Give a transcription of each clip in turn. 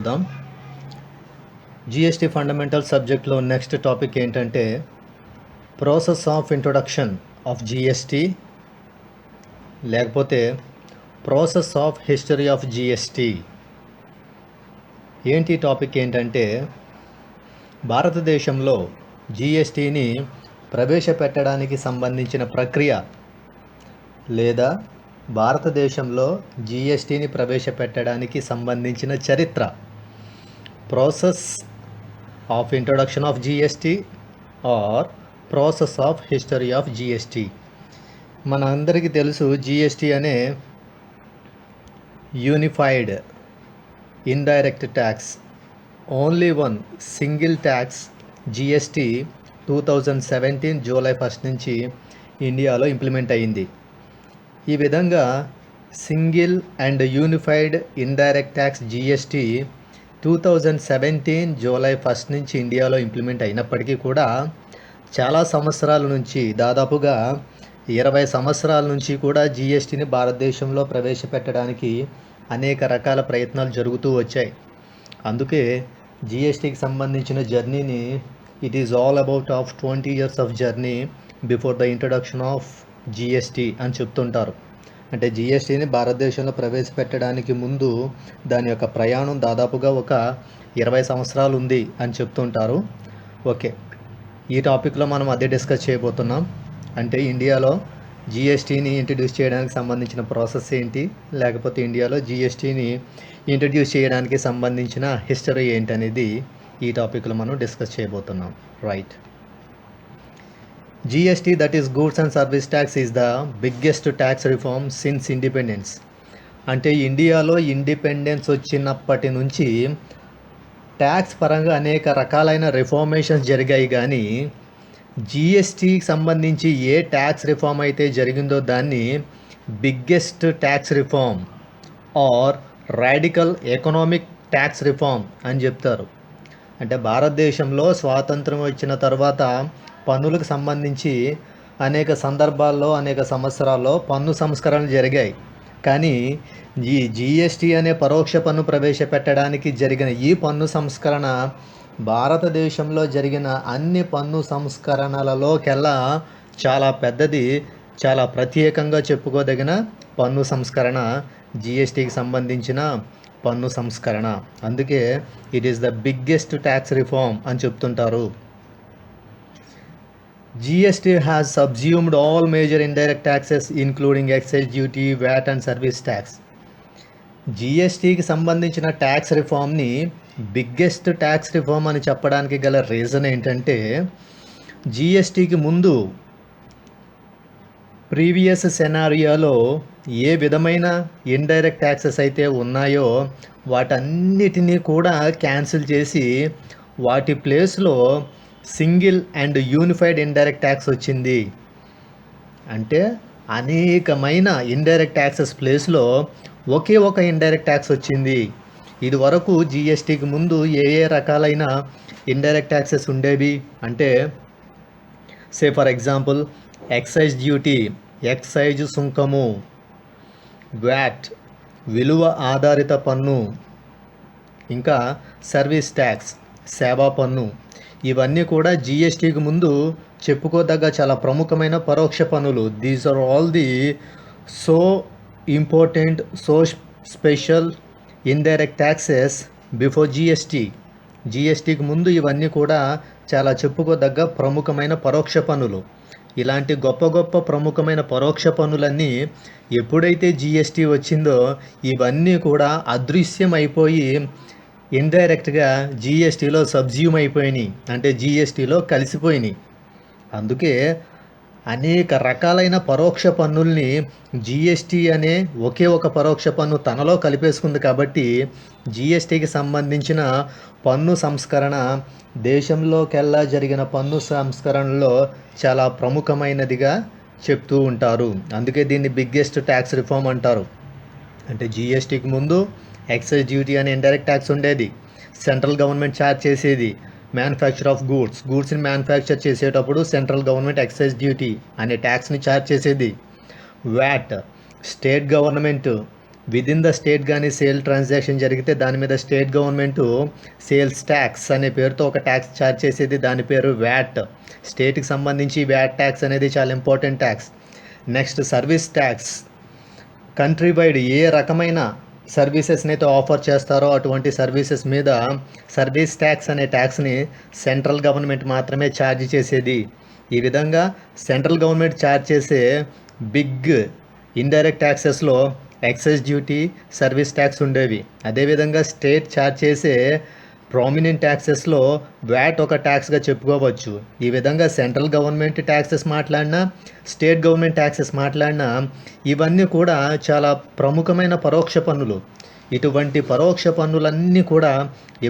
చూద్దాం. GST fundamental సబ్జెక్ట్లో next topic ఏంటంటే process of introduction of GST లేకపోతే process of history of GST. ఏంటి టాపిక్ ఏంటంటే భారతదేశంలో జిఎస్టీని ప్రవేశపెట్టడానికి సంబంధించిన ప్రక్రియ లేదా భారతదేశంలో జిఎస్టీని ప్రవేశపెట్టడానికి సంబంధించిన చరిత్ర, process of introduction of GST or process of history of GST. మన అందరికీ తెలుసు జిఎస్టీ అనే unified indirect tax, only one single tax GST 2017 July 1 నుంచి ఇండియాలో ఇంప్లిమెంట్ అయ్యింది. ఈ విధంగా single and unified indirect tax GST 2017 July 1 నుంచి ఇండియాలో ఇంప్లిమెంట్ అయినప్పటికీ కూడా చాలా సంవత్సరాల నుంచి, దాదాపుగా 20 సంవత్సరాల నుంచి కూడా జిఎస్టీని భారతదేశంలో ప్రవేశపెట్టడానికి అనేక రకాల ప్రయత్నాలు జరుగుతూ వచ్చాయి. అందుకే జిఎస్టీకి సంబంధించిన జర్నీని it is all about of 20 years of journey before the introduction of GST అని చెప్తుంటారు. అంటే జిఎస్టీని భారతదేశంలో ప్రవేశపెట్టడానికి ముందు దాని యొక్క ప్రయాణం దాదాపుగా ఒక 20 సంవత్సరాలు ఉంది అని చెప్తుంటారు. ఓకే, ఈ టాపిక్లో మనం అదే డిస్కస్ చేయబోతున్నాం. అంటే ఇండియాలో జిఎస్టీని ఇంట్రడ్యూస్ చేయడానికి సంబంధించిన ప్రాసెస్ ఏంటి, లేకపోతే ఇండియాలో జిఎస్టీని ఇంట్రడ్యూస్ చేయడానికి సంబంధించిన హిస్టరీ ఏంటనేది ఈ టాపిక్లో మనం డిస్కస్ చేయబోతున్నాం. Right. GST, that is Goods and Service Tax, is the biggest tax reform since independence. అంటే ఇండియాలో ఇండిపెండెన్స్ వచ్చినప్పటి నుంచి ట్యాక్స్ పరంగా అనేక రకాలైన రిఫార్మేషన్స్ జరిగాయి, కానీ జిఎస్టీకి సంబంధించి ఏ ట్యాక్స్ రిఫార్మ్ అయితే జరిగిందో దాన్ని biggest tax reform or radical economic tax reform అని చెప్తారు. అంటే భారతదేశంలో స్వాతంత్రం వచ్చిన తర్వాత పన్నులకు సంబంధించి అనేక సందర్భాల్లో, అనేక సంవత్సరాల్లో పన్ను సంస్కరణలు జరిగాయి. కానీ ఈ జిఎస్టీ అనే పరోక్ష పన్ను ప్రవేశపెట్టడానికి జరిగిన ఈ పన్ను సంస్కరణ భారతదేశంలో జరిగిన అన్ని పన్ను సంస్కరణలలోకెల్లా చాలా పెద్దది, చాలా ప్రత్యేకంగా చెప్పుకోదగిన పన్ను సంస్కరణ జిఎస్టీకి సంబంధించిన పన్ను సంస్కరణ. అందుకే it is the biggest tax reform అని చెప్తుంటారు. GST has subsumed all major indirect taxes including excise duty, VAT and service tax. జిఎస్టీకి సంబంధించిన ట్యాక్స్ రిఫార్మ్ని బిగ్గెస్ట్ ట్యాక్స్ రిఫార్మ్ అని చెప్పడానికి గల రీజన్ ఏంటంటే జిఎస్టీకి ముందు ప్రీవియస్ సెనారియోలో ఏ విధమైన ఇండైరెక్ట్ ట్యాక్సెస్ అయితే ఉన్నాయో వాటన్నిటినీ కూడా క్యాన్సిల్ చేసి వాటి ప్లేస్లో single and unified indirect tax వచ్చింది. అంటే అనేకమైన ఇండైరెక్ట్ ట్యాక్సెస్ ప్లేస్లో ఒకే ఒక ఇండైరెక్ట్ ట్యాక్స్ వచ్చింది. ఇది వరకు జిఎస్టీకి ముందు ఏ ఏ రకాలైన ఇండైరెక్ట్ ట్యాక్సెస్ ఉండేవి అంటే, say for example excise duty, excise సుంకము, వ్యాట్ విలువ ఆధారిత పన్ను, ఇంకా సర్వీస్ ట్యాక్స్ సేవా పన్ను. ఇవన్నీ కూడా జిఎస్టీకి ముందు చెప్పుకోదగ్గ చాలా ప్రముఖమైన పరోక్ష పన్నులు. These are all the so important, so special indirect taxes before GST. జిఎస్టీకి ముందు ఇవన్నీ కూడా చాలా చెప్పుకోదగ్గ ప్రముఖమైన పరోక్ష పన్నులు. ఇలాంటి గొప్ప గొప్ప ప్రముఖమైన పరోక్ష పన్నులన్నీ ఎప్పుడైతే జిఎస్టీ వచ్చిందో ఇవన్నీ కూడా అదృశ్యం అయిపోయి ఇండైరెక్ట్గా జిఎస్టీలో సబ్జ్యూమ్ అయిపోయినాయి, అంటే జిఎస్టీలో కలిసిపోయినాయి. అందుకే అనేక రకాలైన పరోక్ష పన్నుల్ని జిఎస్టీ అనే ఒకే ఒక పరోక్ష పన్ను తనలో కలిపేసుకుంది. కాబట్టి జిఎస్టీకి సంబంధించిన పన్ను సంస్కరణ దేశంలోకెల్లా జరిగిన పన్ను సంస్కరణలో చాలా ప్రముఖమైనదిగా చెప్తూ ఉంటారు. అందుకే దీన్ని బిగ్గెస్ట్ ట్యాక్స్ రిఫార్మ్ అంటారు. అంటే జిఎస్టీకి ముందు ఎక్సైజ్ డ్యూటీ అనే ఇండైరెక్ట్ ట్యాక్స్ ఉండేది. సెంట్రల్ గవర్నమెంట్ ఛార్జ్ చేసేది. మ్యానుఫ్యాక్చర్ ఆఫ్ గూడ్స్ని మ్యానుఫ్యాక్చర్ చేసేటప్పుడు సెంట్రల్ గవర్నమెంట్ ఎక్సైజ్ డ్యూటీ అనే ట్యాక్స్ని ఛార్జ్ చేసేది. VAT state government within the state కానీ సేల్ ట్రాన్సాక్షన్ జరిగితే దాని మీద స్టేట్ గవర్నమెంటు సేల్స్ ట్యాక్స్ అనే పేరుతో ఒక ట్యాక్స్ ఛార్జ్ చేసేది, దాని పేరు వ్యాట్. స్టేట్కి సంబంధించి వ్యాట్ ట్యాక్స్ అనేది చాలా important tax. Next service tax. Country wide ఏ రకమైన సర్వీసెస్ని అయితే ఆఫర్ చేస్తారో అటువంటి సర్వీసెస్ మీద సర్వీస్ ట్యాక్స్ అనే ట్యాక్స్ని సెంట్రల్ గవర్నమెంట్ మాత్రమే ఛార్జ్ చేసేది. ఈ విధంగా సెంట్రల్ గవర్నమెంట్ ఛార్జ్ చేసే బిగ్ ఇండైరెక్ట్ ట్యాక్సెస్లో ఎక్సైజ్ డ్యూటీ, సర్వీస్ ట్యాక్స్ ఉండేవి. అదేవిధంగా స్టేట్ ఛార్జ్ చేసే ప్రామినెంట్ ట్యాక్సెస్లో వ్యాట్ ఒక ట్యాక్స్గా చెప్పుకోవచ్చు. ఈ విధంగా సెంట్రల్ గవర్నమెంట్ ట్యాక్సెస్ మాట్లాడినా, స్టేట్ గవర్నమెంట్ ట్యాక్సెస్ మాట్లాడినా ఇవన్నీ కూడా చాలా ప్రముఖమైన పరోక్ష పన్నులు. ఇటువంటి పరోక్ష పన్నులన్నీ కూడా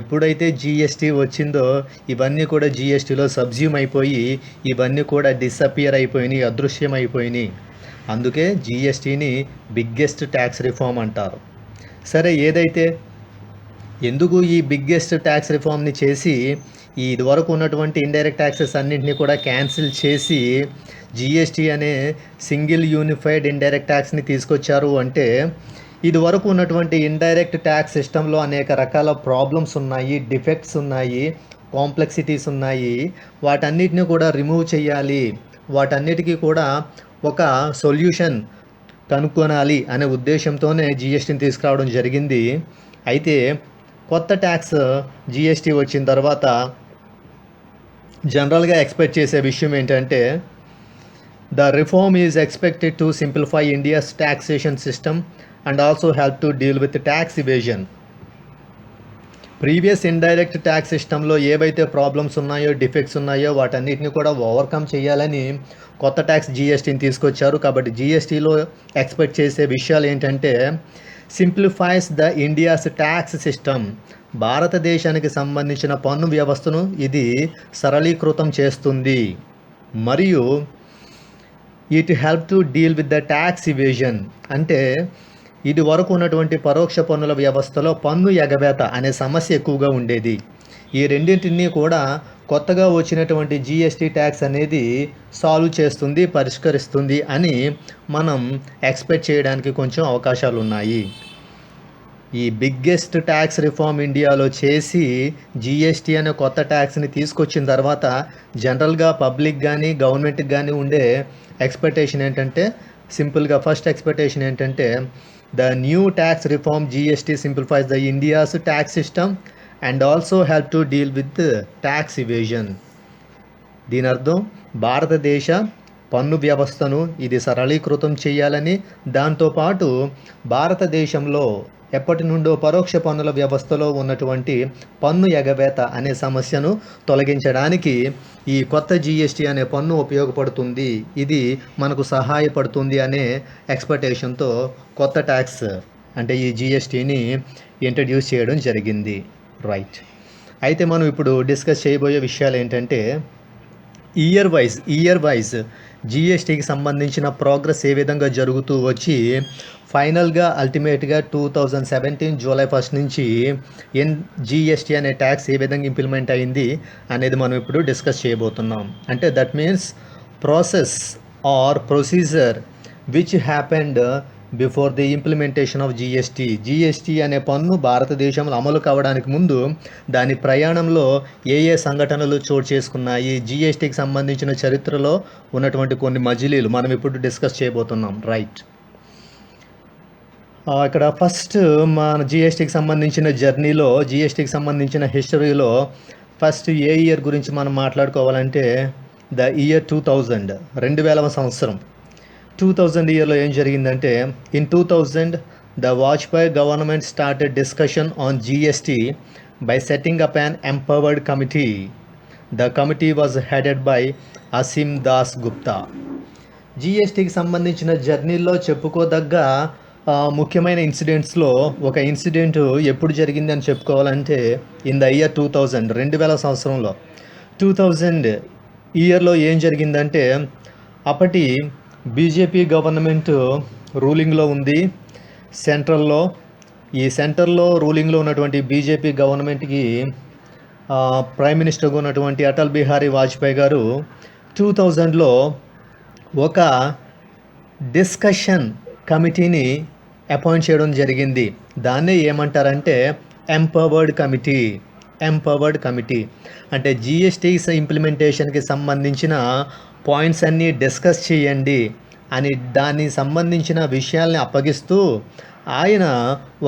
ఎప్పుడైతే జిఎస్టీ వచ్చిందో ఇవన్నీ కూడా జిఎస్టీలో సబ్జ్యూమ్ అయిపోయి ఇవన్నీ కూడా డిసపియర్ అయిపోయినాయి, అదృశ్యం అయిపోయినాయి. అందుకే జిఎస్టీని బిగ్గెస్ట్ ట్యాక్స్ రిఫార్మ్ అంటారు. సరే, ఏదైతే ఎందుకు ఈ బిగ్గెస్ట్ ట్యాక్స్ రిఫార్మ్ని చేసి ఈ ఇదివరకు ఉన్నటువంటి ఇండైరెక్ట్ ట్యాక్సెస్ అన్నింటినీ కూడా క్యాన్సిల్ చేసి జిఎస్టీ అనే సింగిల్ యూనిఫైడ్ ఇండైరెక్ట్ ట్యాక్స్ని తీసుకొచ్చారు అంటే, ఇదివరకు ఉన్నటువంటి ఇండైరెక్ట్ ట్యాక్స్ సిస్టంలో అనేక రకాల ప్రాబ్లమ్స్ ఉన్నాయి, డిఫెక్ట్స్ ఉన్నాయి, కాంప్లెక్సిటీస్ ఉన్నాయి. వాటన్నిటిని కూడా రిమూవ్ చేయాలి, వాటన్నిటికీ కూడా ఒక సొల్యూషన్ కనుక్కొనాలి అనే ఉద్దేశంతోనే జిఎస్టీని తీసుకురావడం జరిగింది. అయితే కొత్త ట్యాక్స్ జిఎస్టీ వచ్చిన తర్వాత జనరల్గా ఎక్స్పెక్ట్ చేసే విషయం ఏంటంటే, the reform is expected to simplify India's taxation system and also help to deal with tax evasion. Previous indirect tax సిస్టంలో ఏవైతే ప్రాబ్లమ్స్ ఉన్నాయో, డిఫెక్ట్స్ ఉన్నాయో వాటన్నిటిని కూడా ఓవర్కమ్ చేయాలని కొత్త ట్యాక్స్ జిఎస్టీని తీసుకొచ్చారు. కాబట్టి జిఎస్టీలో ఎక్స్పెక్ట్ చేసే విషయాలు ఏంటంటే, simplifies the India's tax system. భారతదేశానికి సంబంధించిన పన్ను వ్యవస్థను ఇది సరళీకృతం చేస్తుంది. మరియు it help to deal with the tax evasion. అంటే ఇది వరకు ఉన్నటువంటి పరోక్ష పన్నుల వ్యవస్థలో పన్ను ఎగవేత అనే సమస్య ఎక్కువగా ఉండేది. ఈ రెండింటినీ కూడా కొత్తగా వచ్చినటువంటి జిఎస్టీ ట్యాక్స్ అనేది సాల్వ్ చేస్తుంది, పరిష్కరిస్తుంది అని మనం ఎక్స్పెక్ట్ చేయడానికి కొంచెం అవకాశాలు ఉన్నాయి. ఈ బిగ్గెస్ట్ ట్యాక్స్ రిఫార్మ్ ఇండియాలో చేసి జిఎస్టీ అనే కొత్త ట్యాక్స్ని తీసుకొచ్చిన తర్వాత జనరల్గా పబ్లిక్ కానీ గవర్నమెంట్కి కానీ ఉండే ఎక్స్పెక్టేషన్ ఏంటంటే, సింపుల్గా ఫస్ట్ ఎక్స్పెక్టేషన్ ఏంటంటే, the new tax reform GST simplifies the India's tax system and also help to deal with tax evasion. దీని అర్థం భారతదేశ పన్ను వ్యవస్థను ఇది సరళీకృతం చేయాలని, దాంతోపాటు భారతదేశంలో ఎప్పటి నుండో పరోక్ష పన్నుల వ్యవస్థలో ఉన్నటువంటి పన్ను ఎగవేత అనే సమస్యను తొలగించడానికి ఈ కొత్త జిఎస్టీ అనే పన్ను ఉపయోగపడుతుంది, ఇది మనకు సహాయపడుతుంది అనే ఎక్స్పెక్టేషన్తో కొత్త ట్యాక్స్ అంటే ఈ జిఎస్టీని ఇంట్రడ్యూస్ చేయడం జరిగింది. రైట్. అయితే మనం ఇప్పుడు డిస్కస్ చేయబోయే విషయాలు ఏంటంటే, ఇయర్ వైజ్ జిఎస్టీకి సంబంధించిన ప్రోగ్రెస్ ఏ విధంగా జరుగుతూ వచ్చి ఫైనల్గా అల్టిమేట్గా 2017 జూలై 1 నుంచి జిఎస్టీ అనే ట్యాక్స్ ఏ విధంగా ఇంప్లిమెంట్ అయింది అనేది మనం ఇప్పుడు డిస్కస్ చేయబోతున్నాం. అంటే that means process or procedure which happened before the implementation of GST అనే పన్ను భారతదేశంలో అమలు కావడానికి ముందు దాని ప్రయాణంలో ఏ సంఘటనలు చోటు చేసుకున్నాయి, జిఎస్టీకి సంబంధించిన చరిత్రలో ఉన్నటువంటి కొన్ని మజిలీలు మనం ఇప్పుడు డిస్కస్ చేయబోతున్నాం. రైట్. ఇక్కడ ఫస్ట్ మన జిఎస్టీకి సంబంధించిన జర్నీలో, జిఎస్టీకి సంబంధించిన హిస్టరీలో ఫస్ట్ ఏ ఇయర్ గురించి మనం మాట్లాడుకోవాలంటే ద ఇయర్ 2000 సంవత్సరం. 2000 ఇయర్లో ఏం జరిగిందంటే, in 2000 the Vajpayee government started discussion on GST by setting up an empowered committee. The committee was headed by Asim Das Gupta. జిఎస్టీకి సంబంధించిన జర్నీలో చెప్పుకోదగ్గ ముఖ్యమైన ఇన్సిడెంట్స్లో ఒక ఇన్సిడెంట్ ఎప్పుడు జరిగింది అని చెప్పుకోవాలంటే ఇన్ ద ఇయర్ 2000 సంవత్సరంలో 2000 ఇయర్లో ఏం జరిగిందంటే, అప్పటి బీజేపీ గవర్నమెంట్ రూలింగ్లో ఉంది సెంట్రల్లో. ఈ సెంట్రల్లో రూలింగ్లో ఉన్నటువంటి బీజేపీ గవర్నమెంట్కి ప్రైమ్ మినిస్టర్గా ఉన్నటువంటి అటల్ బిహారీ వాజ్పేయి గారు 2000లో ఒక డిస్కషన్ కమిటీని అపాయింట్ చేయడం జరిగింది. దాన్నే ఏమంటారంటే ఎంపవర్డ్ కమిటీ అంటే జిఎస్టీ ఇంప్లిమెంటేషన్కి సంబంధించిన పాయింట్స్ అన్నీ డిస్కస్ చేయండి అని దానికి సంబంధించిన విషయాల్ని అప్పగిస్తూ ఆయన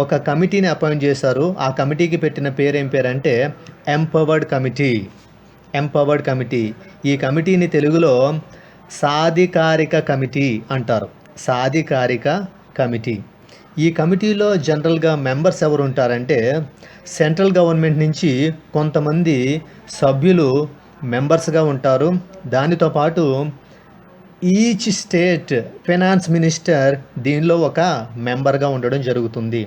ఒక కమిటీని అపాయింట్ చేశారు. ఆ కమిటీకి పెట్టిన పేరేం పేరంటే ఎంపవర్డ్ కమిటీ. ఈ కమిటీని తెలుగులో సాధికారిక కమిటీ అంటారు. సాధికారిక కమిటీ. ఈ కమిటీలో జనరల్గా మెంబర్స్ ఎవరు ఉంటారంటే సెంట్రల్ గవర్నమెంట్ నుంచి కొంతమంది సభ్యులు మెంబర్స్గా ఉంటారు. దానితో పాటు ఈచ్ స్టేట్ ఫైనాన్స్ మినిస్టర్ దీనిలో ఒక మెంబర్గా ఉండడం జరుగుతుంది.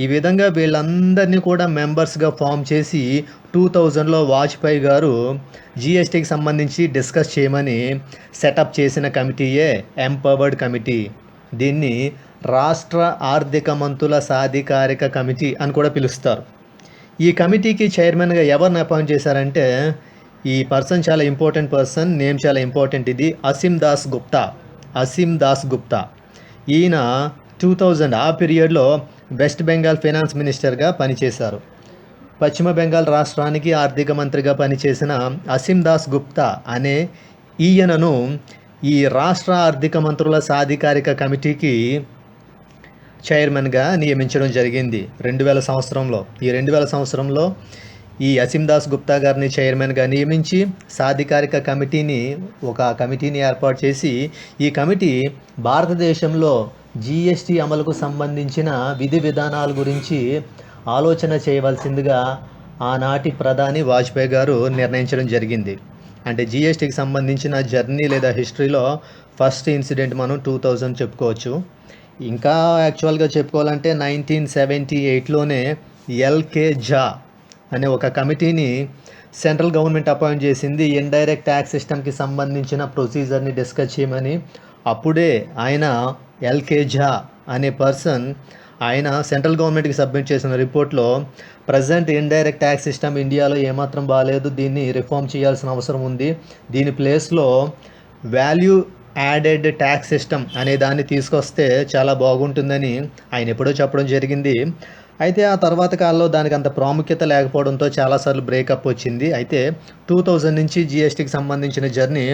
ఈ విధంగా వీళ్ళందరినీ కూడా మెంబర్స్గా ఫామ్ చేసి 2000లో వాజ్పేయి గారు జిఎస్టీకి సంబంధించి డిస్కస్ చేయమని సెటప్ చేసిన కమిటీయే ఎంపవర్డ్ కమిటీ. దీన్ని రాష్ట్ర ఆర్థిక మంత్రుల సాధికారిక కమిటీ అని కూడా పిలుస్తారు. ఈ కమిటీకి చైర్మన్గా ఎవరిని అపాయింట్ చేశారంటే ఈ పర్సన్ చాలా ఇంపార్టెంట్ పర్సన్, నేమ్ చాలా ఇంపార్టెంట్. ఇది అసీమ్ దాస్ గుప్తా. ఈయన 2000 ఆ పీరియడ్లో వెస్ట్ బెంగాల్ ఫైనాన్స్ మినిస్టర్గా పనిచేశారు. పశ్చిమ బెంగాల్ రాష్ట్రానికి ఆర్థిక మంత్రిగా పనిచేసిన అసీమ్ దాస్ గుప్తా అనే ఈయనను ఈ రాష్ట్ర ఆర్థిక మంత్రుల సాధికారిక కమిటీకి చైర్మన్గా నియమించడం జరిగింది 2000 సంవత్సరంలో. ఈ 2000 సంవత్సరంలో ఈ అసీమ్ దాస్ గుప్తా గారిని చైర్మన్గా నియమించి సాధికారిక కమిటీని ఏర్పాటు చేసి ఈ కమిటీ భారతదేశంలో జిఎస్టీ అమలుకు సంబంధించిన విధి విధానాల గురించి ఆలోచన చేయవలసిందిగా ఆనాటి ప్రధాని వాజ్పేయి గారు నిర్ణయించడం జరిగింది. అంటే జిఎస్టీకి సంబంధించిన జర్నీ లేదా హిస్టరీలో ఫస్ట్ ఇన్సిడెంట్ మనం 2000 చెప్పుకోవచ్చు. ఇంకా యాక్చువల్గా చెప్పుకోవాలంటే 1978లోనే ఎల్కే ఝా అనే ఒక కమిటీని సెంట్రల్ గవర్నమెంట్ అపాయింట్ చేసింది ఇండైరెక్ట్ ట్యాక్స్ సిస్టమ్కి సంబంధించిన ప్రొసీజర్ని డిస్కస్ చేయమని. అప్పుడే ఆయన ఎల్కే ఝా అనే పర్సన్ ఆయన సెంట్రల్ గవర్నమెంట్కి సబ్మిట్ చేసిన రిపోర్ట్లో ప్రజెంట్ ఇండైరెక్ట్ ట్యాక్స్ సిస్టమ్ ఇండియాలో ఏమాత్రం బాగాలేదు, దీన్ని రిఫార్మ్ చేయాల్సిన అవసరం ఉంది, దీని ప్లేస్లో వాల్యూ యాడెడ్ ట్యాక్స్ సిస్టమ్ అనే దాన్ని తీసుకొస్తే చాలా బాగుంటుందని ఆయన ఎప్పుడో చెప్పడం జరిగింది. అయితే ఆ తర్వాత కాలంలో దానికి అంత ప్రాముఖ్యత లేకపోవడంతో చాలాసార్లు బ్రేకప్ వచ్చింది. అయితే 2000 నుంచి జిఎస్టీకి సంబంధించిన జర్నీ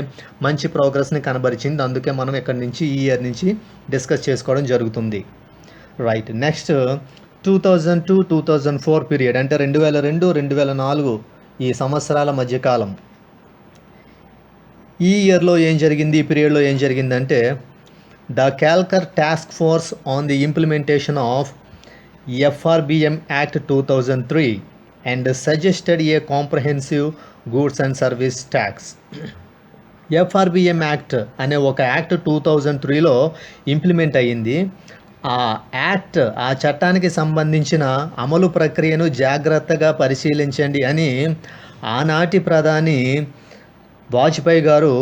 మంచి ప్రోగ్రెస్ని కనబరిచింది. అందుకే మనం ఇక్కడి నుంచి ఈ ఇయర్ నుంచి డిస్కస్ చేసుకోవడం జరుగుతుంది. రైట్. నెక్స్ట్ 2002-2004 పీరియడ్ అంటే 2002-2004 ఈ సంవత్సరాల మధ్యకాలం. ఈ ఇయర్లో ఏం జరిగింది, ఈ పీరియడ్లో ఏం జరిగిందంటే the Kelkar task force on the implementation of FRBM Act 2003 and suggested a comprehensive goods and service tax. FRBM act అనే ఒక యాక్ట్ 2003లో ఇంప్లిమెంట్ అయ్యింది. ఆ చట్టానికి సంబంధించిన అమలు ప్రక్రియను జాగ్రత్తగా పరిశీలించండి అని ఆనాటి ప్రధాని వాజ్పేయి గారు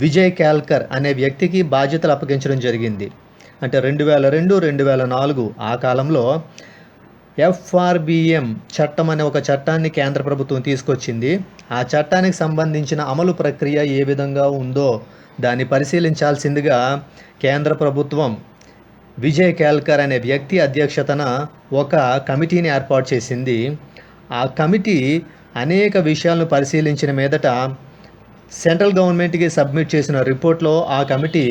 విజయ్ క్యాల్కర్ అనే వ్యక్తికి బాధ్యతలు అప్పగించడం జరిగింది. అంటే 2002-2004 ఆ కాలంలో FRBM చట్టం అనే ఒక చట్టాన్ని కేంద్ర ప్రభుత్వం తీసుకొచ్చింది. ఆ చట్టానికి సంబంధించిన అమలు ప్రక్రియ ఏ విధంగా ఉందో దాన్ని పరిశీలించాల్సిందిగా కేంద్ర ప్రభుత్వం విజయ్ క్యాల్కర్ అనే వ్యక్తి అధ్యక్షతన ఒక కమిటీని ఏర్పాటు చేసింది. ఆ కమిటీ అనేక విషయాలను పరిశీలించిన మీదట సెంట్రల్ గవర్నమెంట్కి సబ్మిట్ చేసిన రిపోర్ట్లో ఆ కమిటీ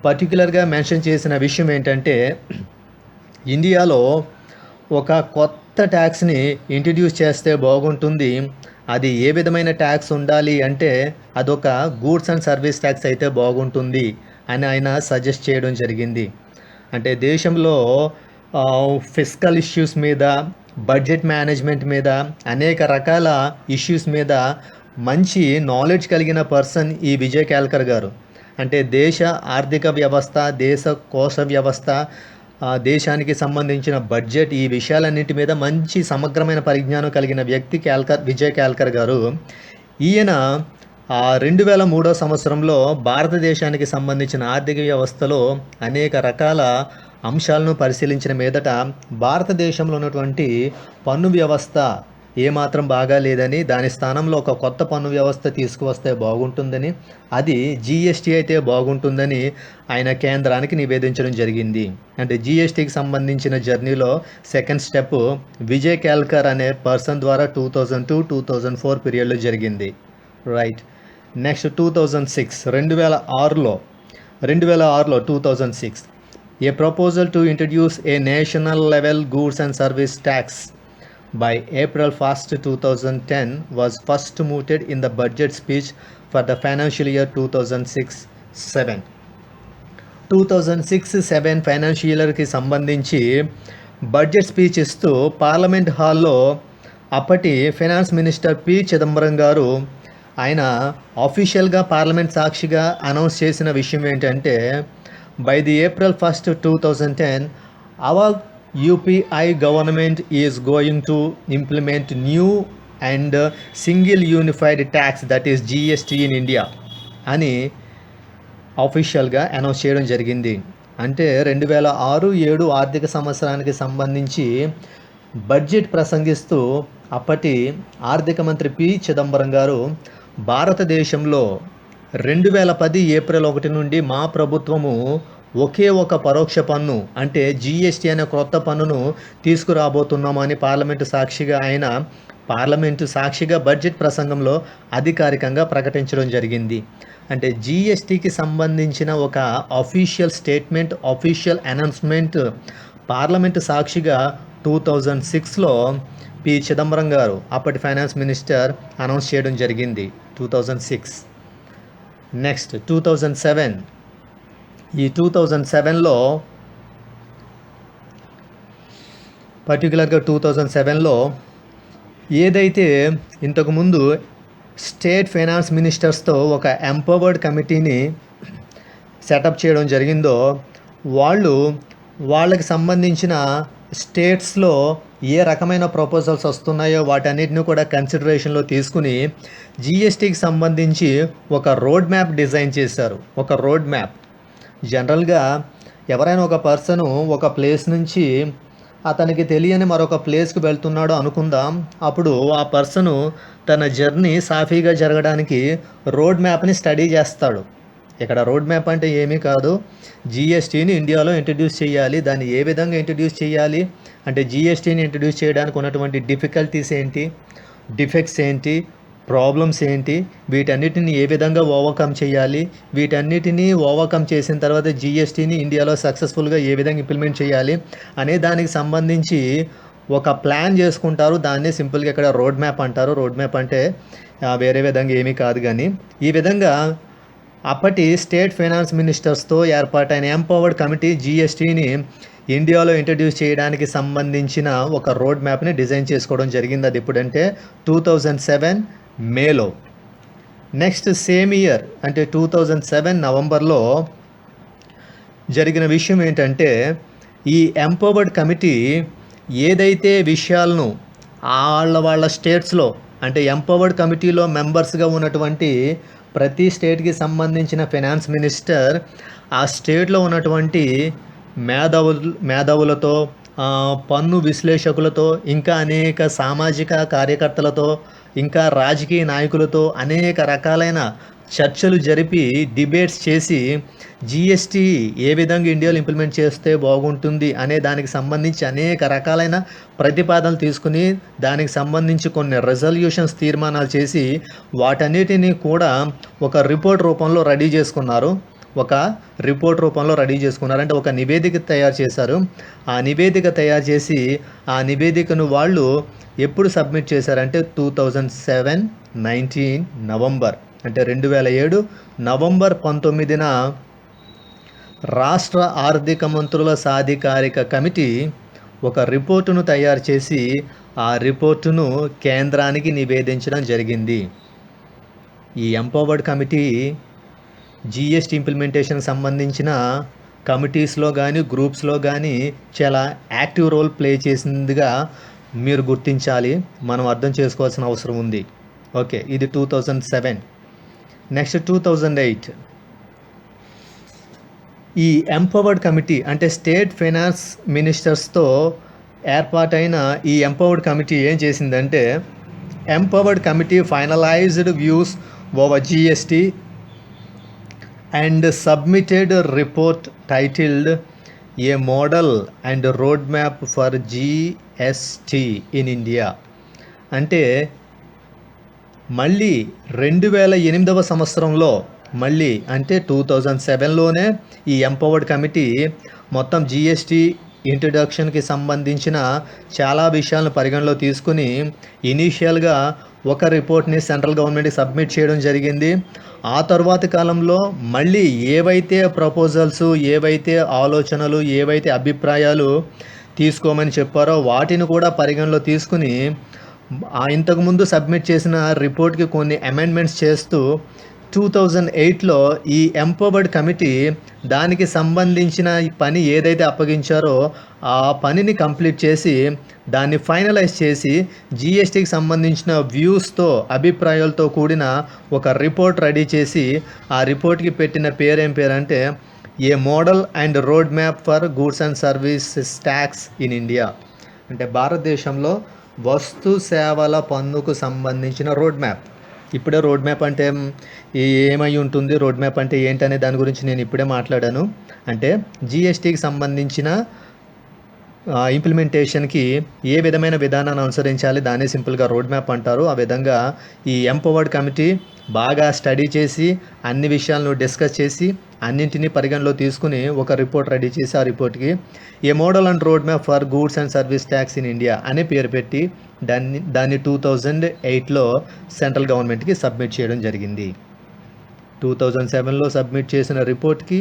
పర్టికులర్గా మెన్షన్ చేసిన విషయం ఏంటంటే ఇండియాలో ఒక కొత్త ట్యాక్స్ని ఇంట్రడ్యూస్ చేస్తే బాగుంటుంది, అది ఏ విధమైన ట్యాక్స్ ఉండాలి అంటే అదొక గూడ్స్ అండ్ సర్వీస్ ట్యాక్స్ అయితే బాగుంటుంది అని ఆయన సజెస్ట్ చేయడం జరిగింది. అంటే దేశంలో ఫిస్కల్ ఇష్యూస్ మీద, బడ్జెట్ మేనేజ్మెంట్ మీద, అనేక రకాల ఇష్యూస్ మీద మంచి నాలెడ్జ్ కలిగిన పర్సన్ ఈ విజయ్ క్యాల్కర్ గారు. అంటే దేశ ఆర్థిక వ్యవస్థ, దేశ కోశ వ్యవస్థ, దేశానికి సంబంధించిన బడ్జెట్, ఈ విషయాలన్నింటి మీద మంచి సమగ్రమైన పరిజ్ఞానం కలిగిన వ్యక్తి విజయ్ క్యాల్కర్ గారు. ఈయన 2003 సంవత్సరంలో భారతదేశానికి సంబంధించిన ఆర్థిక వ్యవస్థలో అనేక రకాల అంశాలను పరిశీలించిన మీదట భారతదేశంలో ఉన్నటువంటి పన్ను వ్యవస్థ ఏమాత్రం బాగా లేదని, దాని స్థానంలో ఒక కొత్త పన్ను వ్యవస్థ తీసుకువస్తే బాగుంటుందని, అది జీఎస్టీ అయితే బాగుంటుందని ఆయన కేంద్రానికి నివేదించడం జరిగింది. అంటే జీఎస్టీకి సంబంధించిన జర్నీలో సెకండ్ స్టెప్ విజయ్ కేల్కర్ అనే పర్సన్ ద్వారా 2002-2004 పీరియడ్లో జరిగింది. Right. Next 2006 2006లో 2006 A proposal to introduce A national level goods and service tax by April 1st, 2010 was first mooted in the budget speech for the financial year 2006-7. 2006-7 financial ఇయర్కి సంబంధించి budget speech ఇస్తూ parliament హాల్లో అప్పటి finance minister P Chidambaram గారు ఆయన ఆఫీషియల్గా parliament సాక్షిగా announce చేసిన విషయం ఏంటంటే, by the April 1st, 2010 our UPI government is going to implement new and single unified tax, that is GST in India అని ఆఫీషియల్గా అనౌన్స్ చేయడం జరిగింది. అంటే 2006-7 ఆర్థిక సంవత్సరానికి సంబంధించి బడ్జెట్ ప్రసంగిస్తూ అప్పటి ఆర్థిక మంత్రి పి చిదంబరం గారు భారతదేశంలో 2010 ఏప్రిల్ 1 నుండి మా ప్రభుత్వము ఒకే ఒక పరోక్ష పన్ను అంటే జీఎస్టీ అనే కొత్త పన్నును తీసుకురాబోతున్నామని పార్లమెంటు సాక్షిగా బడ్జెట్ ప్రసంగంలో అధికారికంగా ప్రకటించడం జరిగింది. అంటే జీఎస్టీకి సంబంధించిన ఒక official statement, official announcement parliament సాక్షిగా 2006లో పి చిదంబరం గారు అప్పటి ఫైనాన్స్ మినిస్టర్ అనౌన్స్ చేయడం జరిగింది. 2006. నెక్స్ట్ 2007. ఈ 2007లో పర్టికులర్గా 2007లో ఏదైతే ఇంతకుముందు స్టేట్ ఫైనాన్స్ మినిస్టర్స్తో ఒక ఎంపవర్డ్ కమిటీని సెటప్ చేయడం జరిగిందో, వాళ్ళకి సంబంధించిన స్టేట్స్లో ఏ రకమైన ప్రపోజల్స్ వస్తున్నాయో వాటన్నిటిని కూడా కన్సిడరేషన్లో తీసుకుని జీఎస్టీకి సంబంధించి ఒక రోడ్ మ్యాప్ డిజైన్ చేశారు. ఒక రోడ్ మ్యాప్. జనరల్గా ఎవరైనా ఒక పర్సను ఒక ప్లేస్ నుంచి అతనికి తెలియని మరొక ప్లేస్కి వెళ్తున్నాడు అనుకుందాం. అప్పుడు ఆ పర్సను తన జర్నీ సాఫీగా జరగడానికి రోడ్ మ్యాప్ని స్టడీ చేస్తాడు. ఇక్కడ రోడ్ మ్యాప్ అంటే ఏమీ కాదు, జీఎస్టీని ఇండియాలో ఇంట్రడ్యూస్ చేయాలి. దాన్ని ఏ విధంగా ఇంట్రడ్యూస్ చేయాలి అంటే జీఎస్టీని ఇంట్రడ్యూస్ చేయడానికి ఉన్నటువంటి డిఫికల్టీస్ ఏంటి, డిఫెక్ట్స్ ఏంటి, ప్రాబ్లమ్స్ ఏంటి, వీటన్నిటిని ఏ విధంగా ఓవర్కమ్ చేయాలి, వీటన్నిటినీ ఓవర్కమ్ చేసిన తర్వాత జీఎస్టీని ఇండియాలో సక్సెస్ఫుల్గా ఏ విధంగా ఇంప్లిమెంట్ చేయాలి అనే దానికి సంబంధించి ఒక ప్లాన్ చేసుకుంటారు. దాన్ని సింపుల్గా ఇక్కడ రోడ్ మ్యాప్ అంటారు. రోడ్ మ్యాప్ అంటే వేరే విధంగా ఏమీ కాదు. కానీ ఈ విధంగా అప్పటి స్టేట్ ఫైనాన్స్ మినిస్టర్స్తో ఏర్పాటైన ఎంపవర్డ్ కమిటీ జీఎస్టీని ఇండియాలో ఇంట్రడ్యూస్ చేయడానికి సంబంధించిన ఒక రోడ్ మ్యాప్ని డిజైన్ చేసుకోవడం జరిగింది. అది ఎప్పుడంటే 2007 మేలో. నెక్స్ట్ సేమ్ ఇయర్ అంటే 2007 నవంబర్లో జరిగిన విషయం ఏంటంటే, ఈ ఎంపవర్డ్ కమిటీ ఏదైతే విషయాలను వాళ్ళ స్టేట్స్లో అంటే ఎంపవర్డ్ కమిటీలో మెంబర్స్గా ఉన్నటువంటి ప్రతి స్టేట్కి సంబంధించిన ఫైనాన్స్ మినిస్టర్ ఆ స్టేట్లో ఉన్నటువంటి మేధావులతో, పన్ను విశ్లేషకులతో, ఇంకా అనేక సామాజిక కార్యకర్తలతో, ఇంకా రాజకీయ నాయకులతో అనేక రకాలైన చర్చలు జరిపి డిబేట్స్ చేసి జీఎస్టీ ఏ విధంగా ఇండియాలో ఇంప్లిమెంట్ చేస్తే బాగుంటుంది అనే దానికి సంబంధించి అనేక రకాలైన ప్రతిపాదనలు తీసుకుని దానికి సంబంధించి కొన్ని రెజల్యూషన్స్ తీర్మానాలు చేసి వాటన్నిటినీ కూడా ఒక రిపోర్ట్ రూపంలో రెడీ చేసుకున్నారు. అంటే ఒక నివేదిక తయారు చేశారు. ఆ నివేదిక తయారు చేసి ఆ నివేదికను వాళ్ళు ఎప్పుడు సబ్మిట్ చేశారంటే 2007 నవంబర్ అంటే 2007 నవంబర్ 19న రాష్ట్ర ఆర్థిక మంత్రుల సాధికారిక కమిటీ ఒక రిపోర్టును తయారు చేసి ఆ రిపోర్టును కేంద్రానికి నివేదించడం జరిగింది. ఈ ఎంపవర్డ్ కమిటీ జీఎస్టీ ఇంప్లిమెంటేషన్కి సంబంధించిన కమిటీస్లో కానీ గ్రూప్స్లో కానీ చాలా యాక్టివ్ రోల్ ప్లే చేసిందిగా మీరు గుర్తించాలి, మనం అర్థం చేసుకోవాల్సిన అవసరం ఉంది. ఓకే, ఇది 2007. నెక్స్ట్ 2008 ఈ ఎంపవర్డ్ కమిటీ అంటే స్టేట్ ఫైనాన్స్ మినిస్టర్స్తో ఏర్పాటైన ఈ ఎంపవర్డ్ కమిటీ ఏం చేసిందంటే, empowered committee finalised views over GST and submitted a report titled A Model and Roadmap for GST in India. అంటే మళ్ళీ 2008వ సంవత్సరంలో మళ్ళీ అంటే 2007లోనే ఈ ఎంపవర్డ్ కమిటీ మొత్తం జిఎస్టీ ఇంట్రడక్షన్కి సంబంధించిన చాలా విషయాలను పరిగణలో తీసుకుని ఇనీషియల్గా ఒక రిపోర్ట్ని సెంట్రల్ గవర్నమెంట్కి సబ్మిట్ చేయడం జరిగింది. ఆ తర్వాతి కాలంలో మళ్ళీ ఏవైతే ప్రపోజల్స్, ఏవైతే ఆలోచనలు, ఏవైతే అభిప్రాయాలు తీసుకోమని చెప్పారో వాటిని కూడా పరిగణలో తీసుకుని ఇంతకుముందు సబ్మిట్ చేసిన రిపోర్ట్కి కొన్ని అమెండ్మెంట్స్ చేస్తూ 2008లో ఈ ఎంపవర్డ్ కమిటీ దానికి సంబంధించిన పని ఏదైతే అప్పగించారో ఆ పనిని కంప్లీట్ చేసి దాన్ని ఫైనలైజ్ చేసి జిఎస్టీకి సంబంధించిన వ్యూస్తో, అభిప్రాయాలతో కూడిన ఒక రిపోర్ట్ రెడీ చేసి ఆ రిపోర్ట్కి పెట్టిన పేరేం పేరంటే a model and road map for goods and services tax in India. అంటే భారతదేశంలో వస్తు సేవల పన్నుకు సంబంధించిన రోడ్ మ్యాప్. ఇప్పుడే రోడ్ మ్యాప్ అంటే ఏమై ఉంటుంది, రోడ్ మ్యాప్ అంటే ఏంటనే దాని గురించి నేను ఇప్పుడే మాట్లాడాను. అంటే జిఎస్టీకి సంబంధించిన ఇంప్లిమెంటేషన్కి ఏ విధమైన విధానాన్ని అనుసరించాలి దాన్ని సింపుల్గా రోడ్ మ్యాప్ అంటారు. ఆ విధంగా ఈ ఎంపవర్డ్ కమిటీ బాగా స్టడీ చేసి అన్ని విషయాలను డిస్కస్ చేసి అన్నింటినీ పరిగణలో తీసుకుని ఒక రిపోర్ట్ రెడీ చేసి ఆ రిపోర్ట్కి a model and road map for goods and service tax in India అనే పేరు పెట్టి దాన్ని 2008లో సెంట్రల్ గవర్నమెంట్కి సబ్మిట్ చేయడం జరిగింది. 2007లో సబ్మిట్ చేసిన రిపోర్ట్కి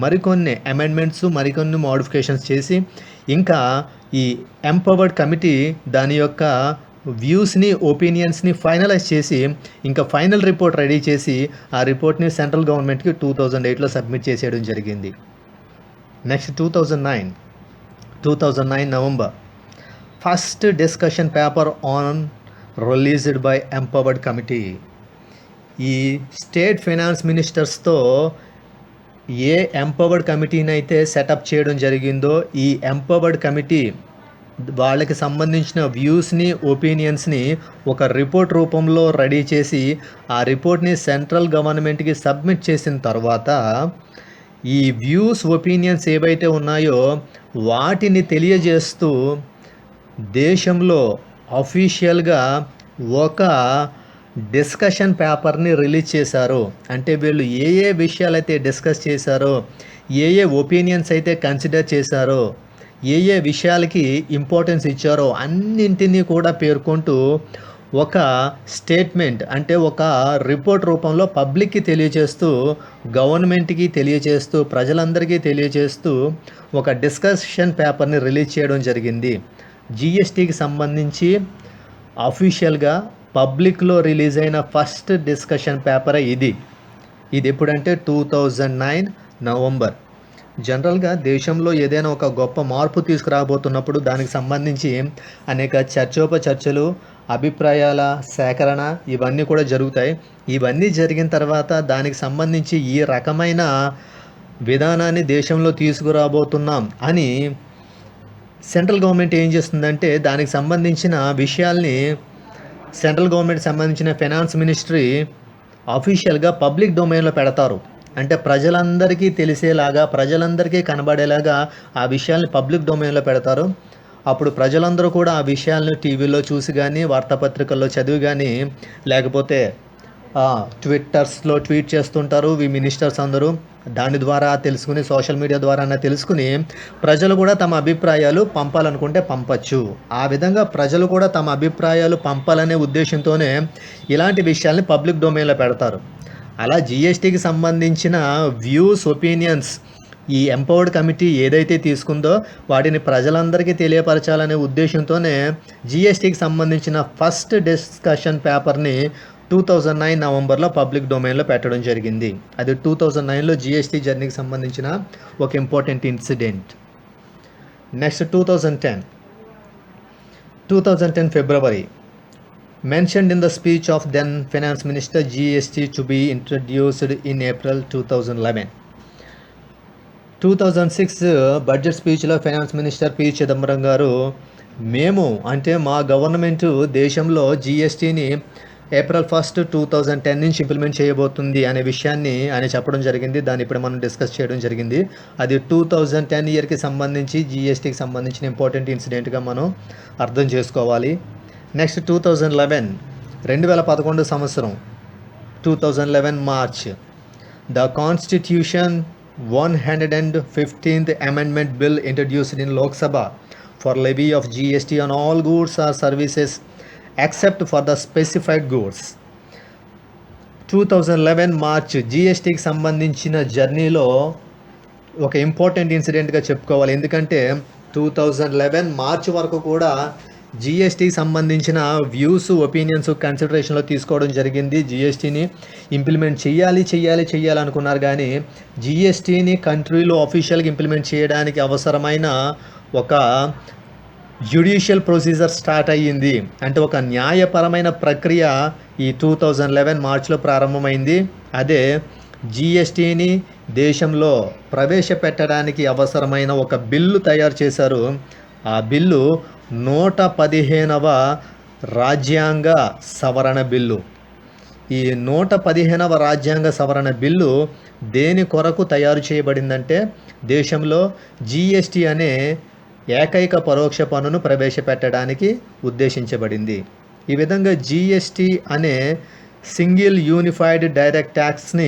మరికొన్ని అమెండ్మెంట్స్, మరికొన్ని మోడిఫికేషన్స్ చేసి ఇంకా ఈ ఎంపవర్డ్ కమిటీ దాని యొక్క వ్యూస్ని, ఒపీనియన్స్ని ఫైనలైజ్ చేసి ఇంకా ఫైనల్ రిపోర్ట్ రెడీ చేసి ఆ రిపోర్ట్ని సెంట్రల్ గవర్నమెంట్కి 2008లో సబ్మిట్ చేసేయడం జరిగింది. Next 2009 November first discussion paper on released by empowered committee. ఈ స్టేట్ ఫైనాన్స్ మినిస్టర్స్తో ఏ ఎంపవర్డ్ కమిటీని అయితే సెటప్ చేయడం జరిగిందో ఈ ఎంపవర్డ్ కమిటీ వాళ్ళకి సంబంధించిన వ్యూస్ని, ఒపీనియన్స్ని ఒక రిపోర్ట్ రూపంలో రెడీ చేసి ఆ రిపోర్ట్ని సెంట్రల్ గవర్నమెంట్కి సబ్మిట్ చేసిన తర్వాత ఈ వ్యూస్, ఒపీనియన్స్ ఏవైతే ఉన్నాయో వాటిని తెలియజేస్తూ దేశంలో అఫీషియల్గా ఒక డిస్కషన్ పేపర్ని రిలీజ్ చేశారు. అంటే వీళ్ళు ఏ ఏ విషయాలైతే డిస్కస్ చేశారో, ఏ ఏ ఒపీనియన్స్ అయితే కన్సిడర్ చేశారో, ఏ ఏ విషయాలకి ఇంపార్టెన్స్ ఇచ్చారో అన్నింటినీ కూడా పేర్కొంటూ ఒక స్టేట్మెంట్ అంటే ఒక రిపోర్ట్ రూపంలో పబ్లిక్కి తెలియజేస్తూ, గవర్నమెంట్కి తెలియజేస్తూ, ప్రజలందరికీ తెలియజేస్తూ ఒక డిస్కషన్ పేపర్ని రిలీజ్ చేయడం జరిగింది. జిఎస్టీకి సంబంధించి అఫీషియల్గా పబ్లిక్లో రిలీజ్ అయిన ఫస్ట్ డిస్కషన్ పేపరే ఇది ఎప్పుడంటే 2009 నవంబర్. జనరల్గా దేశంలో ఏదైనా ఒక గొప్ప మార్పు తీసుకురాబోతున్నప్పుడు దానికి సంబంధించి అనేక చర్చోపచర్చలు, అభిప్రాయాల సేకరణ ఇవన్నీ కూడా జరుగుతాయి. ఇవన్నీ జరిగిన తర్వాత దానికి సంబంధించి ఈ రకమైన విధానాన్ని దేశంలో తీసుకురాబోతున్నాం అని సెంట్రల్ గవర్నమెంట్ ఏం చేస్తుందంటే దానికి సంబంధించిన విషయాల్ని సెంట్రల్ గవర్నమెంట్ సంబంధించిన ఫైనాన్స్ మినిస్ట్రీ అఫీషియల్గా పబ్లిక్ డొమైన్లో పెడతారు. అంటే ప్రజలందరికీ తెలిసేలాగా, ప్రజలందరికీ కనబడేలాగా ఆ విషయాల్ని పబ్లిక్ డొమైన్లో పెడతారు. అప్పుడు ప్రజలందరూ కూడా ఆ విషయాలను టీవీలో చూసి కానీ, వార్తాపత్రికల్లో చదివి కానీ, లేకపోతే ట్విట్టర్స్లో ట్వీట్ చేస్తుంటారు ఈ మినిస్టర్స్ అందరూ. దాని ద్వారా తెలుసుకుని, సోషల్ మీడియా ద్వారా తెలుసుకుని ప్రజలు కూడా తమ అభిప్రాయాలు పంపాలనుకుంటే పంపచ్చు. ఆ విధంగా ప్రజలు కూడా తమ అభిప్రాయాలు పంపాలనే ఉద్దేశంతోనే ఇలాంటి విషయాల్ని పబ్లిక్ డొమైన్లో పెడతారు. అలా జిఎస్టీకి సంబంధించిన వ్యూస్, ఒపీనియన్స్ ఈ ఎంపవర్డ్ కమిటీ ఏదైతే తీసుకుందో వాటిని ప్రజలందరికీ తెలియపరచాలనే ఉద్దేశంతోనే జిఎస్టీకి సంబంధించిన ఫస్ట్ డిస్కషన్ పేపర్ని 2009 నవంబర్లో పబ్లిక్ డొమైన్లో పెట్టడం జరిగింది. అది 2009లో జిఎస్టీ జర్నీకి సంబంధించిన ఒక important incident. Next 2010 February mentioned in the speech of then finance minister GST to be introduced in April 2011. 2006 budget స్పీచ్లో finance minister P Chidambaram garu మేము అంటే మా గవర్నమెంటు దేశంలో జీఎస్టీని ఏప్రిల్ 1, 2010 నుంచి ఇంప్లిమెంట్ చేయబోతుంది అనే విషయాన్ని ఆయన చెప్పడం జరిగింది. దాన్ని ఇప్పుడు మనం డిస్కస్ చేయడం జరిగింది. అది 2010 ఇయర్‌కి సంబంధించి జీఎస్టీకి సంబంధించిన ఇంపార్టెంట్ ఇన్సిడెంట్‌గా మనం అర్థం చేసుకోవాలి. నెక్స్ట్ 2011 సంవత్సరం 2011 March the constitution 115th amendment bill introduced in Lok Sabha for levy of GST on all goods or services except for the specified goods. 2011 March జీఎస్టీకి సంబంధించిన జర్నీలో ఒక ఇంపార్టెంట్ ఇన్సిడెంట్గా చెప్పుకోవాలి. ఎందుకంటే 2011 మార్చ్ వరకు కూడా జీఎస్టీకి సంబంధించిన వ్యూస్, ఒపీనియన్స్ కన్సిడరేషన్లో తీసుకోవడం జరిగింది. జీఎస్టీని ఇంప్లిమెంట్ చేయాలి అనుకున్నారు. కానీ జీఎస్టీని కంట్రీలో అఫీషియల్గా ఇంప్లిమెంట్ చేయడానికి అవసరమైన ఒక జ్యుడిషియల్ ప్రొసీజర్ స్టార్ట్ అయ్యింది. అంటే ఒక న్యాయపరమైన ప్రక్రియ ఈ 2011 మార్చిలో ప్రారంభమైంది. అదే జీఎస్టీని దేశంలో ప్రవేశపెట్టడానికి అవసరమైన ఒక బిల్లు తయారు చేశారు. ఆ బిల్లు 115వ రాజ్యాంగ సవరణ బిల్లు. ఈ 115వ రాజ్యాంగ సవరణ బిల్లు దేని కొరకు తయారు చేయబడిందంటే దేశంలో జీఎస్టీ అనే ఏకైక పరోక్ష పన్నును ప్రవేశపెట్టడానికి ఉద్దేశించబడింది. ఈ విధంగా జీఎస్టీ అనే సింగిల్ యూనిఫైడ్ డైరెక్ట్ ట్యాక్స్ని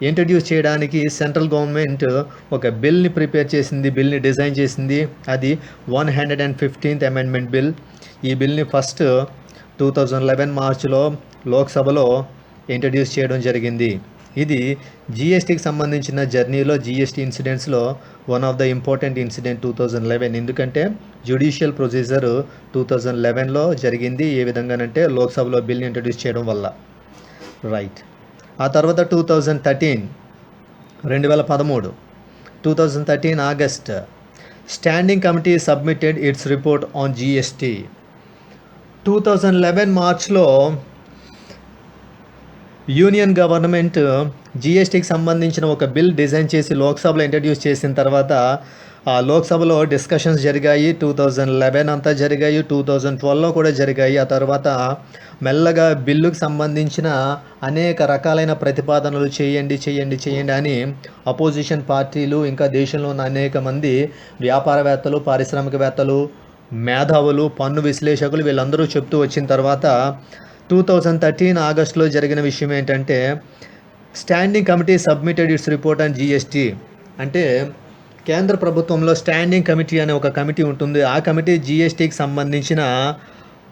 ఇంట్రడ్యూస్ చేయడానికి సెంట్రల్ గవర్నమెంట్ ఒక బిల్ని ప్రిపేర్ చేసింది, బిల్ని డిజైన్ చేసింది. అది 115th అమెండ్మెంట్ బిల్. ఈ బిల్ని ఫస్ట్ 2011 మార్చిలో లోక్సభలో ఇంట్రడ్యూస్ చేయడం జరిగింది. ఇది జీఎస్టీకి సంబంధించిన జర్నీలో జీఎస్టీ ఇన్సిడెంట్స్లో one of the important incident 2011. ఎందుకంటే జ్యుడిషియల్ ప్రొసీజర్ 2011లో జరిగింది. ఏ విధంగానంటే లోక్సభలో బిల్ని ఇంట్రడ్యూస్ చేయడం వల్ల. రైట్. ఆ తర్వాత 2013 August standing committee submitted its report on GST. 2011 మార్చ్లో యూనియన్ గవర్నమెంట్ జీఎస్టీకి సంబంధించిన ఒక బిల్ డిజైన్ చేసి లోక్సభలో ఇంట్రడ్యూస్ చేసిన తర్వాత ఆ లోక్సభలో డిస్కషన్స్ జరిగాయి. 2011 అంతా జరిగాయి, 2012లో కూడా జరిగాయి. ఆ తర్వాత మెల్లగా బిల్లుకు సంబంధించిన అనేక రకాలైన ప్రతిపాదనలు చేయండి అని అపోజిషన్ పార్టీలు, ఇంకా దేశంలో ఉన్న అనేక మంది వ్యాపారవేత్తలు, పారిశ్రామికవేత్తలు, మేధావులు, పన్ను విశ్లేషకులు వీళ్ళందరూ చెప్తూ వచ్చిన తర్వాత 2013 ఆగస్టులో జరిగిన విషయం ఏంటంటే standing committee submitted its report on GST. అంటే కేంద్ర ప్రభుత్వంలో స్టాండింగ్ కమిటీ అనే ఒక కమిటీ ఉంటుంది. ఆ కమిటీ జీఎస్టీకి సంబంధించిన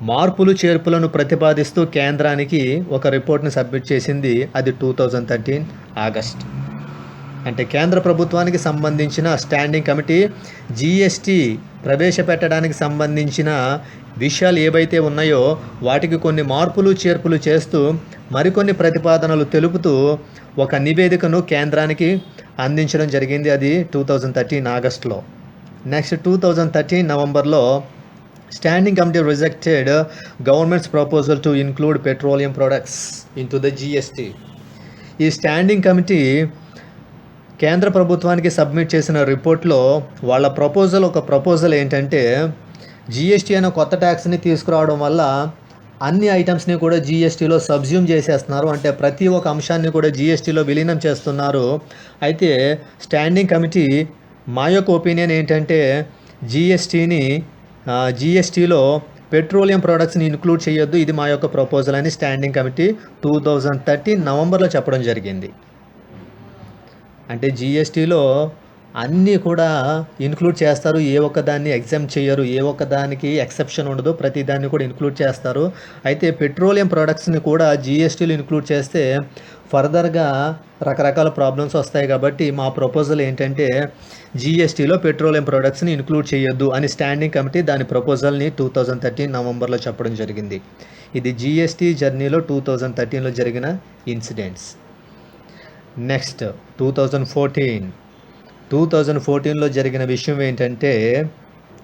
మార్పులు చేర్పులను ప్రతిపాదిస్తూ కేంద్రానికి ఒక రిపోర్ట్ని సబ్మిట్ చేసింది. అది 2013 ఆగస్ట్. అంటే కేంద్ర ప్రభుత్వానికి సంబంధించిన స్టాండింగ్ కమిటీ జీఎస్టీ ప్రవేశపెట్టడానికి సంబంధించిన విషయాలు ఏవైతే ఉన్నాయో వాటికి కొన్ని మార్పులు చేర్పులు చేస్తూ మరికొన్ని ప్రతిపాదనలు తెలుపుతూ ఒక నివేదికను కేంద్రానికి అందించడం జరిగింది. అది 2013 ఆగస్టులో. నెక్స్ట్ 2013 నవంబర్లో standing committee rejected governments proposal to include petroleum products into the GST. ఈ స్టాండింగ్ కమిటీ కేంద్ర ప్రభుత్వానికి సబ్మిట్ చేసిన రిపోర్ట్లో వాళ్ళ ప్రపోజల్ ఏంటంటే జీఎస్టీ అనే కొత్త ట్యాక్స్ని తీసుకురావడం వల్ల అన్ని ఐటమ్స్ని కూడా జీఎస్టీలో సబ్జ్యూమ్ చేసేస్తున్నారు. అంటే ప్రతి ఒక్క అంశాన్ని కూడా జీఎస్టీలో విలీనం చేస్తున్నారు. అయితే స్టాండింగ్ కమిటీ మా యొక్క ఒపీనియన్ ఏంటంటే జీఎస్టీలో పెట్రోలియం ప్రోడక్ట్స్ని ఇంక్లూడ్ చేయొద్దు, ఇది మా యొక్క ప్రపోజల్ అని స్టాండింగ్ కమిటీ 2013 నవంబర్లో చెప్పడం జరిగింది. అంటే జీఎస్టీలో అన్నీ కూడా ఇంక్లూడ్ చేస్తారు, ఏ ఒక్కదాన్ని ఎగ్జామ్ చేయరు, ఏ ఒక్కదానికి ఎక్సెప్షన్ ఉండదు, ప్రతి దాన్ని కూడా ఇంక్లూడ్ చేస్తారు. అయితే పెట్రోలియం ప్రోడక్ట్స్ని కూడా జీఎస్టీలో ఇంక్లూడ్ చేస్తే ఫర్దర్గా రకరకాల ప్రాబ్లమ్స్ వస్తాయి. కాబట్టి మా ప్రపోజల్ ఏంటంటే జీఎస్టీలో పెట్రోలియం ప్రోడక్ట్స్ని ఇంక్లూడ్ చేయొద్దు అని స్టాండింగ్ కమిటీ దాని ప్రపోజల్ని 2013 నవంబర్లో చెప్పడం జరిగింది. ఇది జీఎస్టీ జర్నీలో 2013లో జరిగిన ఇన్సిడెంట్స్. నెక్స్ట్ 2014లో జరిగిన విషయం ఏంటంటే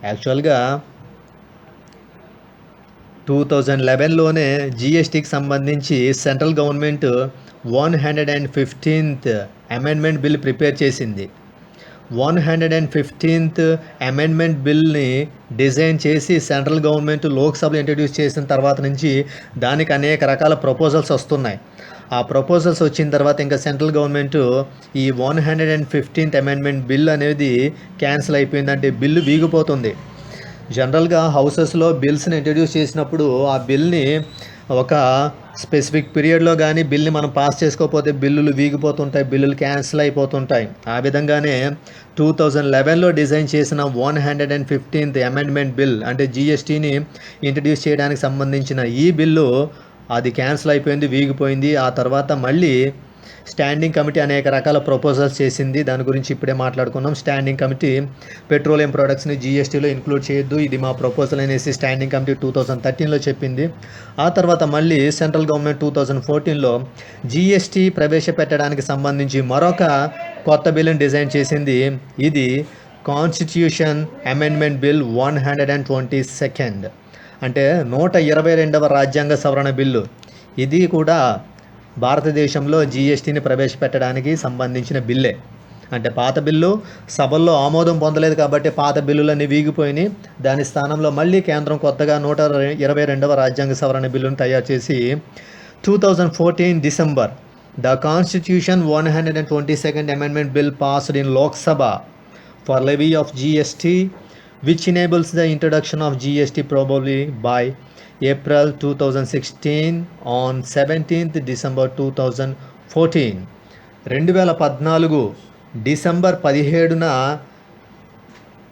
యాక్చువల్గా 2011లోనే జీఎస్టీకి సంబంధించి central government 115th amendment bill prepare చేసింది. 115th అమెండ్మెంట్ బిల్ని డిజైన్ చేసి సెంట్రల్ గవర్నమెంట్ లోక్సభలో ఇంట్రడ్యూస్ చేసిన తర్వాత నుంచి దానికి అనేక రకాల ప్రపోజల్స్ వస్తున్నాయి. ఆ ప్రపోజల్స్ వచ్చిన తర్వాత ఇంకా సెంట్రల్ గవర్నమెంట్ ఈ 115th అమెండ్మెంట్ బిల్ అనేది క్యాన్సిల్ అయిపోయిందంటే బిల్లు వీగిపోతుంది. జనరల్గా హౌసెస్లో బిల్స్ని ఇంట్రడ్యూస్ చేసినప్పుడు ఆ బిల్ని ఒక స్పెసిఫిక్ పీరియడ్లో కానీ బిల్ని మనం పాస్ చేసుకోకపోతే బిల్లులు వీగిపోతుంటాయి, బిల్లులు క్యాన్సిల్ అయిపోతుంటాయి. ఆ విధంగానే 2011లో డిజైన్ చేసిన 115th అమెండ్మెంట్ బిల్ అంటే జిఎస్టీని ఇంట్రడ్యూస్ చేయడానికి సంబంధించిన ఈ బిల్లు అది క్యాన్సిల్ అయిపోయింది, వీగిపోయింది. ఆ తర్వాత మళ్ళీ స్టాండింగ్ కమిటీ అనేక రకాల ప్రపోజల్స్ చేసింది. దాని గురించి ఇప్పుడే మాట్లాడుకున్నాం. స్టాండింగ్ కమిటీ పెట్రోలియం ప్రొడక్ట్స్ని జిఎస్టీలో ఇంక్లూడ్ చేయొద్దు, ఇది మా ప్రపోజల్ అనేసి స్టాండింగ్ కమిటీ 2013లో చెప్పింది. ఆ తర్వాత మళ్ళీ సెంట్రల్ గవర్నమెంట్ 2014లో జిఎస్టీ ప్రవేశపెట్టడానికి సంబంధించి మరొక కొత్త బిల్లుని డిజైన్ చేసింది. ఇది కాన్స్టిట్యూషన్ అమెండ్మెంట్ బిల్ 122 అంటే 122వ రాజ్యాంగ సవరణ బిల్లు. ఇది కూడా భారతదేశంలో జిఎస్టీని ప్రవేశపెట్టడానికి సంబంధించిన బిల్లే. అంటే పాత బిల్లు సభల్లో ఆమోదం పొందలేదు కాబట్టి పాత బిల్లులన్నీ వీగిపోయినాయి. దాని స్థానంలో మళ్ళీ కేంద్రం కొత్తగా 122వ రాజ్యాంగ సవరణ బిల్లును తయారు చేసి 2014 December the constitution 122nd amendment bill passed in Lok Sabha for levy of GST which enables the introduction of GST probably by April 2016 on 17th December 2014. 2014 December 17న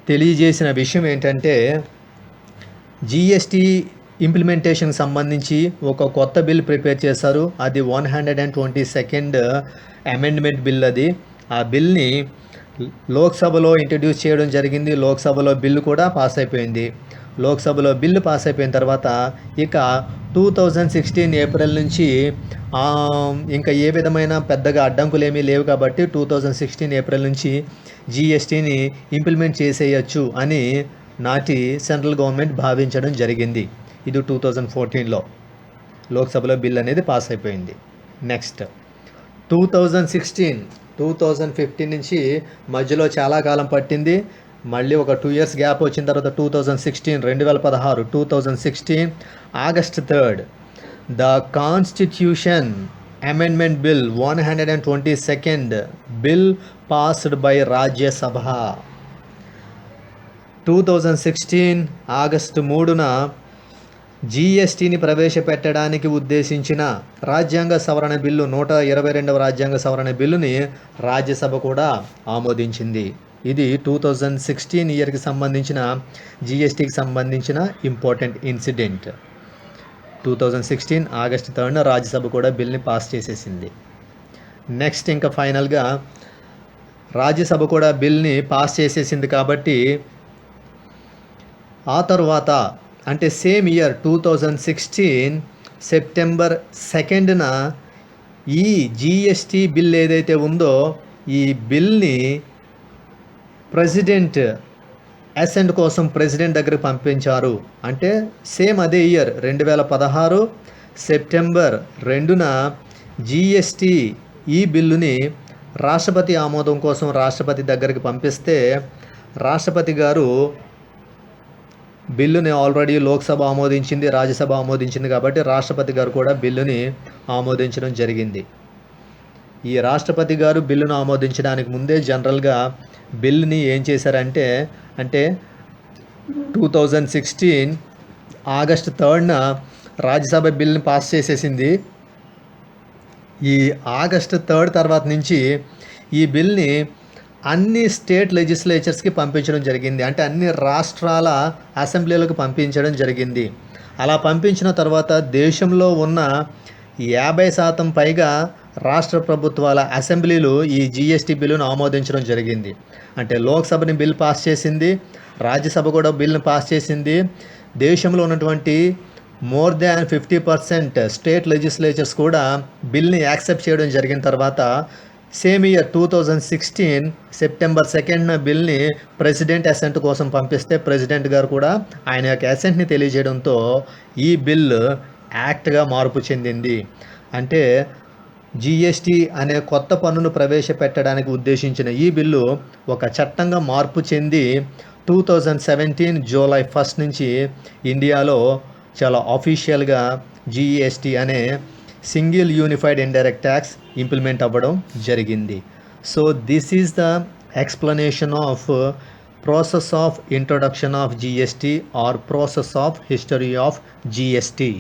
తెలియజేసిన విషయం ఏంటంటే జిఎస్టీ ఇంప్లిమెంటేషన్ సంబంధించి ఒక కొత్త బిల్ ప్రిపేర్ చేశారు. అది 122nd అమెండ్మెంట్ బిల్. అది ఆ బిల్ని లోక్సభలో ఇంట్రడ్యూస్ చేయడం జరిగింది. లోక్సభలో బిల్లు కూడా పాస్ అయిపోయింది. లోక్సభలో బిల్లు పాస్ అయిపోయిన తర్వాత ఇక 2016 ఏప్రిల్ నుంచి ఇంకా ఏ విధమైన పెద్దగా అడ్డంకులు ఏమీ లేవు కాబట్టి 2016 ఏప్రిల్ నుంచి జిఎస్టీని ఇంప్లిమెంట్ చేసేయచ్చు అని నాటి సెంట్రల్ గవర్నమెంట్ భావించడం జరిగింది. ఇది 2014లో లోక్సభలో బిల్ అనేది పాస్ అయిపోయింది. నెక్స్ట్ 2015 నుంచి మధ్యలో చాలా కాలం పట్టింది. మళ్ళీ ఒక 2 years గ్యాప్ వచ్చిన తర్వాత 2016 August 3 the constitution amendment bill 122nd bill passed by Rajya Sabha. 2016 August 3న జిఎస్టీని ప్రవేశపెట్టడానికి ఉద్దేశించిన రాజ్యాంగ సవరణ బిల్లు 122వ రాజ్యాంగ సవరణ బిల్లుని రాజ్యసభ కూడా ఆమోదించింది. ఇది 2016 ఇయర్కి సంబంధించిన జిఎస్టీకి సంబంధించిన ఇంపార్టెంట్ ఇన్సిడెంట్. 2016 ఆగస్టు 3న రాజ్యసభ కూడా బిల్ని పాస్ చేసేసింది. నెక్స్ట్ ఇంకా ఫైనల్గా రాజ్యసభ కూడా బిల్ని పాస్ చేసేసింది కాబట్టి ఆ తర్వాత అంటే సేమ్ ఇయర్ 2016 సెప్టెంబర్ 2న ఈ జిఎస్టీ బిల్ ఏదైతే ఉందో ఈ బిల్ని ప్రెసిడెంట్ అసెంట్ కోసం ప్రెసిడెంట్ దగ్గరికి పంపించారు. అంటే సేమ్ అదే ఇయర్ 2016 సెప్టెంబర్ 2న జిఎస్టీ ఈ బిల్లుని రాష్ట్రపతి ఆమోదం కోసం రాష్ట్రపతి దగ్గరికి పంపిస్తే రాష్ట్రపతి గారు బిల్లుని ఆల్రెడీ లోక్సభ ఆమోదించింది, రాజ్యసభ ఆమోదించింది కాబట్టి రాష్ట్రపతి గారు కూడా బిల్లుని ఆమోదించడం జరిగింది. ఈ రాష్ట్రపతి గారు బిల్లును ఆమోదించడానికి ముందే జనరల్గా బిల్లుని ఏం చేశారంటే 2016 ఆగస్టు 3న రాజ్యసభ బిల్లుని పాస్ చేసేసింది. ఈ ఆగస్టు 3 తర్వాత నుంచి ఈ బిల్ని అన్ని స్టేట్ లెజిస్లేచర్స్కి పంపించడం జరిగింది. అంటే అన్ని రాష్ట్రాల అసెంబ్లీలకు పంపించడం జరిగింది. అలా పంపించిన తర్వాత దేశంలో ఉన్న 50% పైగా రాష్ట్ర ప్రభుత్వాల అసెంబ్లీలు ఈ జిఎస్టీ బిల్లును ఆమోదించడం జరిగింది. అంటే లోక్సభని బిల్ పాస్ చేసింది, రాజ్యసభ కూడా బిల్ని పాస్ చేసింది. దేశంలో ఉన్నటువంటి మోర్ దాన్ 50% స్టేట్ లెజిస్లేచర్స్ కూడా బిల్ని యాక్సెప్ట్ చేయడం జరిగిన తర్వాత సేమ్ ఇయర్ 2016 సెప్టెంబర్ 2న బిల్ని ప్రెసిడెంట్ అసెంట్ కోసం పంపిస్తే ప్రెసిడెంట్ గారు కూడా ఆయన యొక్క అసెంట్ని తెలియజేయడంతో ఈ బిల్ యాక్ట్గా మార్పు చెందింది. అంటే జీఎస్టీ అనే కొత్త పన్నును ప్రవేశపెట్టడానికి ఉద్దేశించిన ఈ బిల్లు ఒక చట్టంగా మార్పు చెంది 2017 జూలై 1 నుంచి ఇండియాలో చాలా ఆఫీషియల్గా జీఎస్టీ అనే single unified indirect tax implement అవ్వడం జరిగింది. So this is the explanation of process of introduction of GST or process of history of GST.